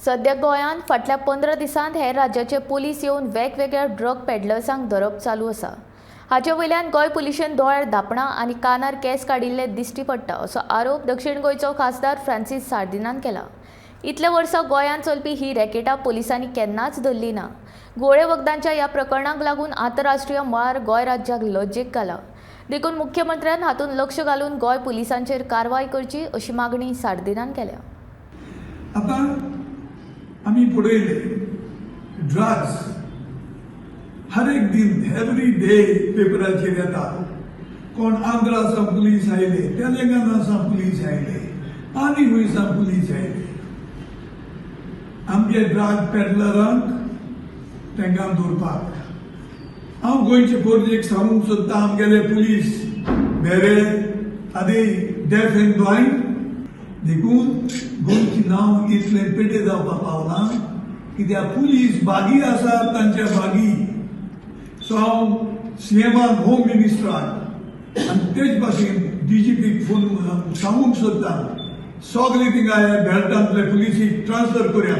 सध्या गोंयांत फाटल्या 15 दिसांत हेर राज्याचे पुलीस येवन वेगवेगळ्या ड्रग पेडलर्सांक धरप चालू आसा। हाचे वयल्यान गोंय पुलिशेन दोळ्यार धापणां आनी कानार केस काडिल्ले दिश्टी पडटा असो आरोप दक्षिण गोंयचो खासदार फ्रांसीस सार्दिनान केला। इतले वर्सां गोंयांत चलपी ही रॅकेटां पुलिसांनी केन्नाच धरली ना। गोळे वखदांच्या ह्या प्रकरणाक लागून आंतरराष्ट्रीय मळार गोंय राज्याक लज्जेक घाला। देखून मुख्यमंत्र्यान हातूंत लक्ष घालून गोंय पुलिसांचेर कारवाय करची अशी मागणी सार्दिनान केल्या। आता आम्ही पळयले ड्रग्स हर एक दिन एवरी डे पेपराचेर येता। कोण आंध्रासान पुलीस आयले, तेलंगणासान पुलीस आयले आनी खंयसान पुलीस आयले। आमचे ड्रग पेडलरांक तांकां धरपाक हांव गोंयचे फौजेक सांगूंक सोदतां, आमगेले पुलीस बेरे आदी डेफ एंड ब्लायंड देखून गोंयचें नांव इतलें पेटे जावपाक पावना, कित्याक पुलीस बागी आसात तांच्या बागी। सो हांव सीएमाक, होम मिनिस्टराक आनी तेच भाशेन डीजीपीक फोन सांगूंक सोदतां, सगळे थिंगा बेल्टांतले पुलिसीक ट्रान्सफर करया।